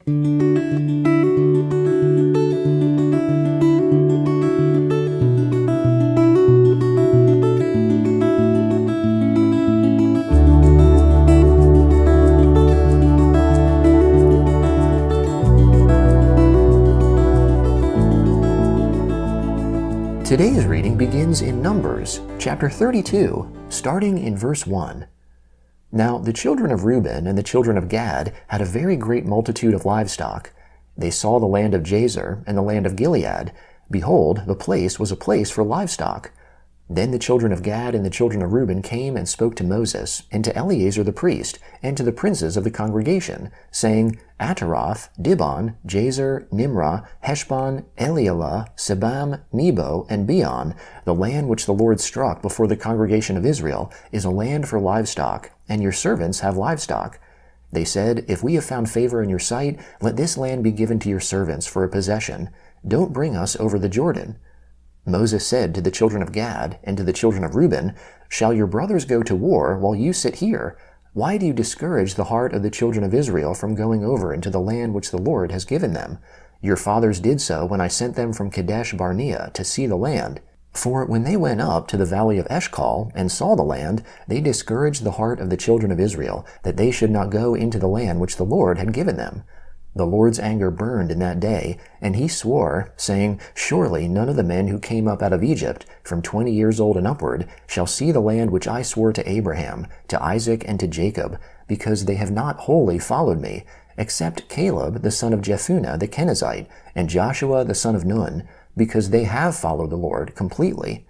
Today's reading begins in Numbers, chapter 32, starting in verse 1. Now the children of Reuben and the children of Gad had a very great multitude of livestock. They saw the land of Jazer and the land of Gilead. Behold, the place was a place for livestock. Then the children of Gad and the children of Reuben came and spoke to Moses, and to Eleazar the priest, and to the princes of the congregation, saying, Ataroth, Dibon, Jazer, Nimrah, Heshbon, Elealeh, Sebam, Nebo, and Beon, the land which the Lord struck before the congregation of Israel, is a land for livestock, and your servants have livestock. They said, If we have found favor in your sight, let this land be given to your servants for a possession. Don't bring us over the Jordan. Moses said to the children of Gad and to the children of Reuben, Shall your brothers go to war while you sit here? Why do you discourage the heart of the children of Israel from going over into the land which the Lord has given them? Your fathers did so when I sent them from Kadesh Barnea to see the land. For when they went up to the valley of Eshcol and saw the land, they discouraged the heart of the children of Israel, that they should not go into the land which the Lord had given them. The Lord's anger burned in that day, and he swore, saying, Surely none of the men who came up out of Egypt, from 20 years old and upward, shall see the land which I swore to Abraham, to Isaac, and to Jacob, because they have not wholly followed me, except Caleb the son of Jephunneh the Kenizzite, and Joshua the son of Nun, because they have followed the Lord completely.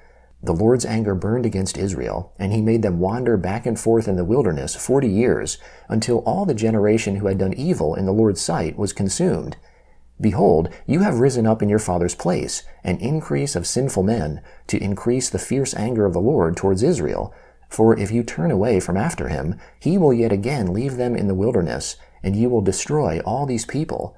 The Lord's anger burned against Israel, and he made them wander back and forth in the wilderness 40 years, until all the generation who had done evil in the Lord's sight was consumed. Behold, you have risen up in your father's place, an increase of sinful men, to increase the fierce anger of the Lord towards Israel. For if you turn away from after him, he will yet again leave them in the wilderness, and you will destroy all these people.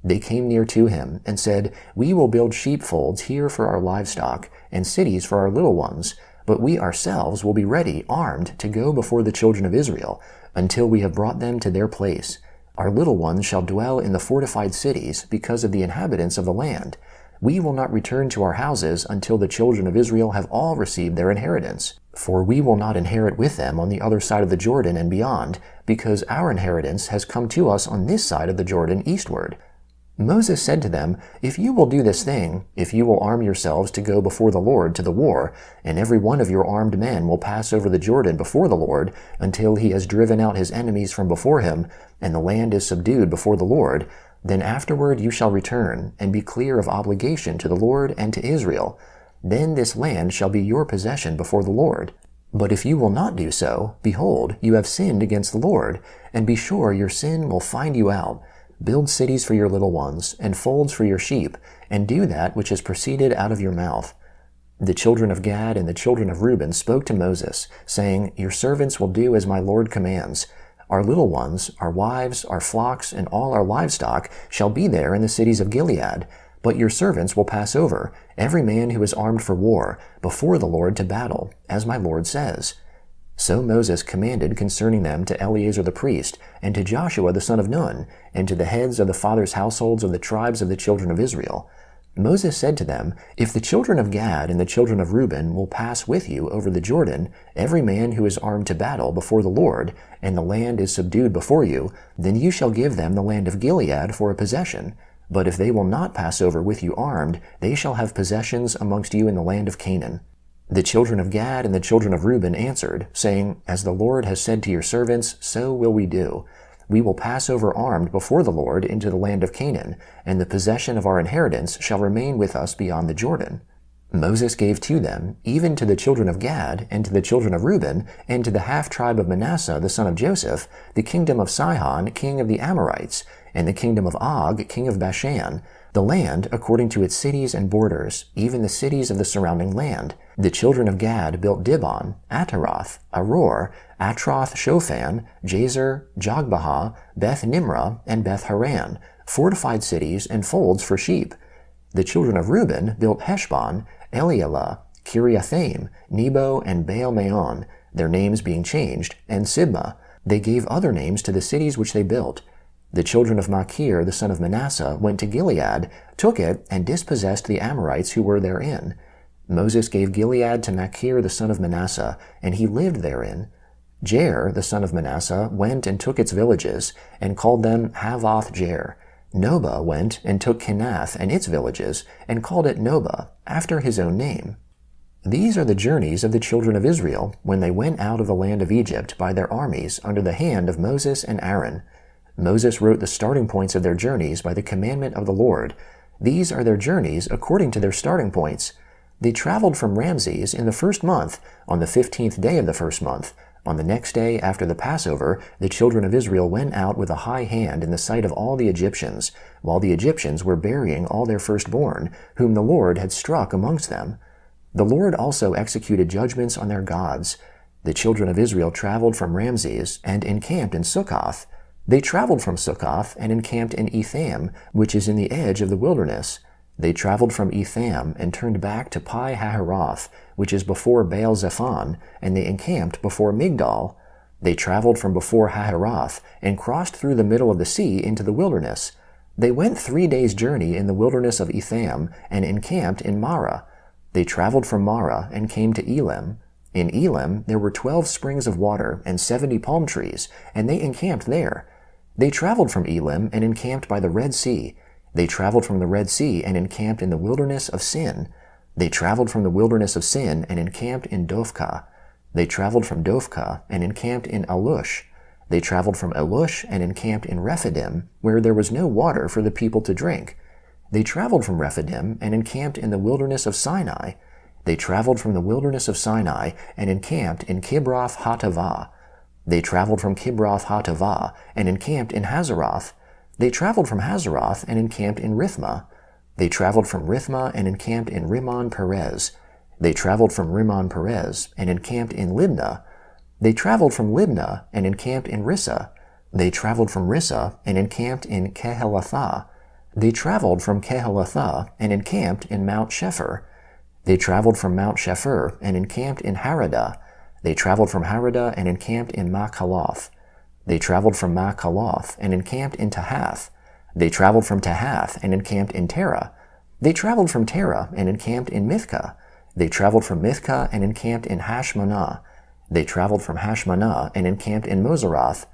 They came near to him, and said, We will build sheepfolds here for our livestock, and cities for our little ones, but we ourselves will be ready, armed, to go before the children of Israel, until we have brought them to their place. Our little ones shall dwell in the fortified cities, because of the inhabitants of the land. We will not return to our houses until the children of Israel have all received their inheritance. For we will not inherit with them on the other side of the Jordan and beyond, because our inheritance has come to us on this side of the Jordan eastward. Moses said to them, If you will do this thing, if you will arm yourselves to go before the Lord to the war, and every one of your armed men will pass over the Jordan before the Lord, until he has driven out his enemies from before him, and the land is subdued before the Lord, then afterward you shall return, and be clear of obligation to the Lord and to Israel. Then this land shall be your possession before the Lord. But if you will not do so, behold, you have sinned against the Lord, and be sure your sin will find you out. Build cities for your little ones, and folds for your sheep, and do that which has proceeded out of your mouth. The children of Gad and the children of Reuben spoke to Moses, saying, Your servants will do as my Lord commands. Our little ones, our wives, our flocks, and all our livestock shall be there in the cities of Gilead. But your servants will pass over, every man who is armed for war, before the Lord to battle, as my Lord says. So Moses commanded concerning them to Eleazar the priest, and to Joshua the son of Nun, and to the heads of the fathers' households of the tribes of the children of Israel. Moses said to them, If the children of Gad and the children of Reuben will pass with you over the Jordan, every man who is armed to battle before the Lord, and the land is subdued before you, then you shall give them the land of Gilead for a possession. But if they will not pass over with you armed, they shall have possessions amongst you in the land of Canaan. The children of Gad and the children of Reuben answered, saying, As the Lord has said to your servants, so will we do. We will pass over armed before the Lord into the land of Canaan, and the possession of our inheritance shall remain with us beyond the Jordan. Moses gave to them, even to the children of Gad, and to the children of Reuben, and to the half-tribe of Manasseh the son of Joseph, the kingdom of Sihon, king of the Amorites, and the kingdom of Og, king of Bashan, the land according to its cities and borders, even the cities of the surrounding land. The children of Gad built Dibon, Ataroth, Aror, Atroth-Shophan, Jazer, Jogbehah, Beth-Nimrah, and Beth-Haran, fortified cities and folds for sheep. The children of Reuben built Heshbon, Elealeh, Kiriathaim, Nebo, and Baal-Meon, their names being changed, and Sibmah. They gave other names to the cities which they built. The children of Machir, the son of Manasseh, went to Gilead, took it, and dispossessed the Amorites who were therein. Moses gave Gilead to Machir, the son of Manasseh, and he lived therein. Jair, the son of Manasseh, went and took its villages, and called them Havoth Jair. Nobah went and took Kenath and its villages, and called it Nobah, after his own name. These are the journeys of the children of Israel when they went out of the land of Egypt by their armies under the hand of Moses and Aaron. Moses wrote the starting points of their journeys by the commandment of the Lord. These are their journeys according to their starting points. They traveled from Ramses in the first month, on the 15th day of the first month. On the next day after the Passover, the children of Israel went out with a high hand in the sight of all the Egyptians, while the Egyptians were burying all their firstborn, whom the Lord had struck amongst them. The Lord also executed judgments on their gods. The children of Israel traveled from Ramses and encamped in Succoth. They traveled from Succoth and encamped in Etham, which is in the edge of the wilderness. They traveled from Etham and turned back to Pi-hahiroth, which is before Baal-zephon, and they encamped before Migdol. They traveled from before Hahiroth and crossed through the middle of the sea into the wilderness. They went 3 days' journey in the wilderness of Etham and encamped in Marah. They traveled from Marah and came to Elim. In Elim there were 12 springs of water and 70 palm trees, and they encamped there. They traveled from Elim and encamped by the Red Sea. They traveled from the Red Sea and encamped in the wilderness of Sin. They traveled from the wilderness of Sin and encamped in Dophkah. They traveled from Dophkah and encamped in Alush. They traveled from Alush and encamped in Rephidim, where there was no water for the people to drink. They traveled from Rephidim and encamped in the wilderness of Sinai. They traveled from the wilderness of Sinai and encamped in Kibroth Hattaavah. They traveled from Kibroth Hattaavah and encamped in Hazeroth. They traveled from Hazeroth and encamped in Rithmah. They traveled from Rithmah and encamped in Rimmon Perez. They traveled from Rimmon Perez and encamped in Libnah. They traveled from Libnah and encamped in Rissah. They traveled from Rissah and encamped in Kehelathah. They traveled from Kehelathah and encamped in Mount Shepher. They traveled from Mount Shepher and encamped in Haradah. They traveled from Haradah and encamped in Machaloth. They traveled from Machaloth and encamped in Tahath. They traveled from Tahath and encamped in Terah. They traveled from Terah and encamped in Mithkah. They traveled from Mithkah and encamped in Hashmanah. They traveled from Hashmanah and encamped in Moseroth.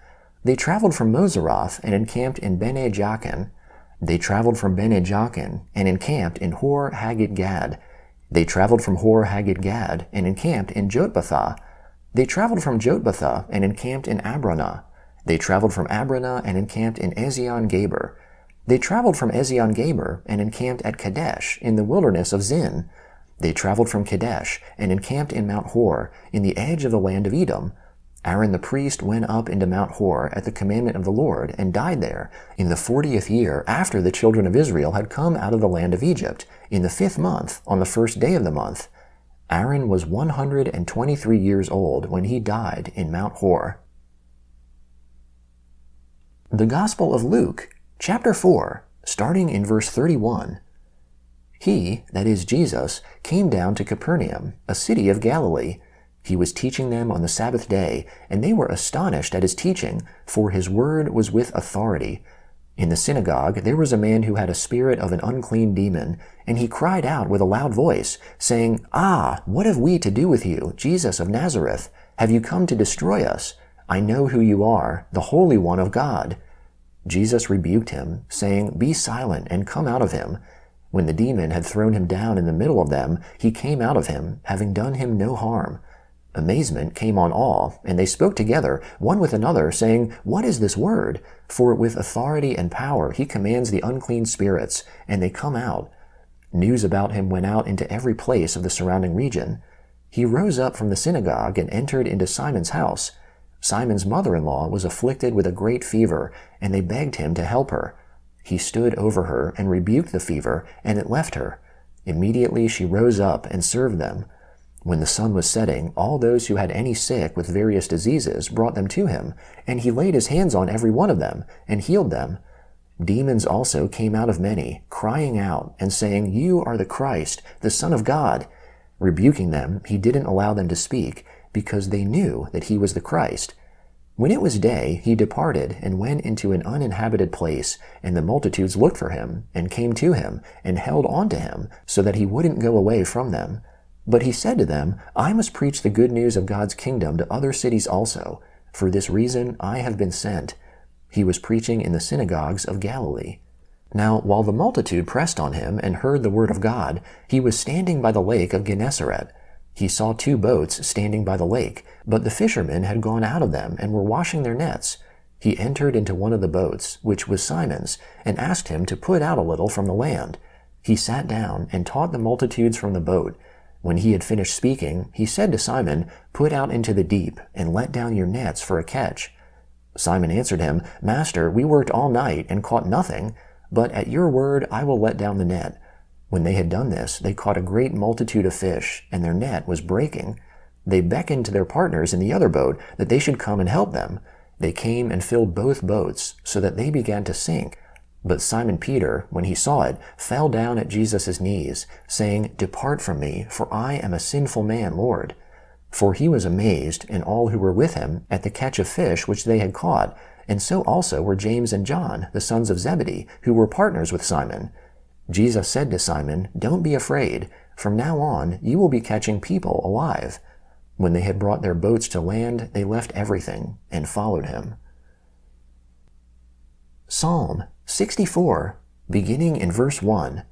They traveled from Moseroth and encamped in Bene Jaakan. They traveled from Bene Jaakan and encamped in Hor Haggidgad. They traveled from Hor Haggidgad and encamped in Jotbathah. They traveled from Jotbathah and encamped in Abranah. They traveled from Abranah and encamped in Ezion-Geber. They traveled from Ezion-Geber and encamped at Kadesh in the wilderness of Zin. They traveled from Kadesh and encamped in Mount Hor, in the edge of the land of Edom. Aaron the priest went up into Mount Hor at the commandment of the Lord and died there in the 40th year after the children of Israel had come out of the land of Egypt, in the 5th month, on the 1st day of the month. Aaron was 123 years old when he died in Mount Hor. The Gospel of Luke, chapter 4, starting in verse 31. He, that is Jesus, came down to Capernaum, a city of Galilee. He was teaching them on the Sabbath day, and they were astonished at his teaching, for his word was with authority. In the synagogue there was a man who had a spirit of an unclean demon, and he cried out with a loud voice, saying, "Ah, what have we to do with you, Jesus of Nazareth? Have you come to destroy us? I know who you are, the Holy One of God." Jesus rebuked him, saying, "Be silent and come out of him." When the demon had thrown him down in the middle of them, he came out of him, having done him no harm. Amazement came on all, and they spoke together, one with another, saying, "What is this word? For with authority and power he commands the unclean spirits, and they come out." News about him went out into every place of the surrounding region. He rose up from the synagogue and entered into Simon's house. Simon's mother-in-law was afflicted with a great fever, and they begged him to help her. He stood over her and rebuked the fever, and it left her. Immediately she rose up and served them. When the sun was setting, all those who had any sick with various diseases brought them to him, and he laid his hands on every one of them, and healed them. Demons also came out of many, crying out, and saying, "You are the Christ, the Son of God." Rebuking them, he didn't allow them to speak, because they knew that he was the Christ. When it was day, he departed and went into an uninhabited place, and the multitudes looked for him, and came to him, and held on to him, so that he wouldn't go away from them. But he said to them, I must preach the good news of God's kingdom to other cities also. For this reason I have been sent. He was preaching in the synagogues of Galilee. Now, while the multitude pressed on him and heard the word of God, he was standing by the lake of Gennesaret. He saw 2 boats standing by the lake, but the fishermen had gone out of them and were washing their nets. He entered into one of the boats, which was Simon's, and asked him to put out a little from the land. He sat down and taught the multitudes from the boat. When he had finished speaking, he said to Simon, Put out into the deep, and let down your nets for a catch. Simon answered him, Master, we worked all night and caught nothing, but at your word I will let down the net. When they had done this, they caught a great multitude of fish, and their net was breaking. They beckoned to their partners in the other boat that they should come and help them. They came and filled both boats, so that they began to sink. But Simon Peter, when he saw it, fell down at Jesus' knees, saying, Depart from me, for I am a sinful man, Lord. For he was amazed, and all who were with him, at the catch of fish which they had caught, and so also were James and John, the sons of Zebedee, who were partners with Simon. Jesus said to Simon, Don't be afraid. From now on you will be catching people alive. When they had brought their boats to land, they left everything and followed him. Psalm 64, beginning in verse 1.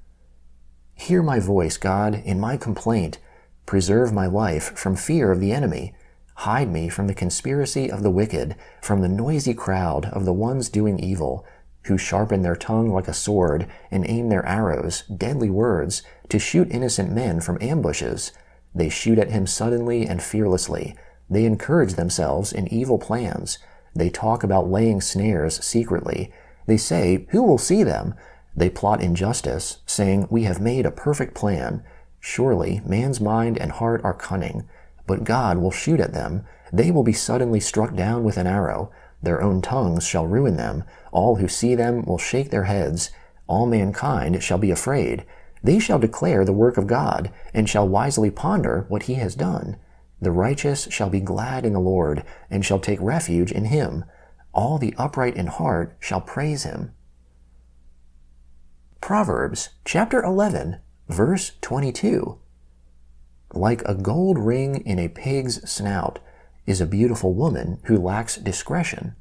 Hear my voice, God, in my complaint. Preserve my life from fear of the enemy. Hide me from the conspiracy of the wicked, from the noisy crowd of the ones doing evil, who sharpen their tongue like a sword and aim their arrows, deadly words, to shoot innocent men from ambushes. They shoot at him suddenly and fearlessly. They encourage themselves in evil plans. They talk about laying snares secretly. They say, Who will see them? They plot injustice, saying, We have made a perfect plan. Surely man's mind and heart are cunning, but God will shoot at them. They will be suddenly struck down with an arrow. Their own tongues shall ruin them. All who see them will shake their heads. All mankind shall be afraid. They shall declare the work of God, and shall wisely ponder what he has done. The righteous shall be glad in the Lord, and shall take refuge in him. All the upright in heart shall praise him. Proverbs chapter 11, verse 22. Like a gold ring in a pig's snout is a beautiful woman who lacks discretion.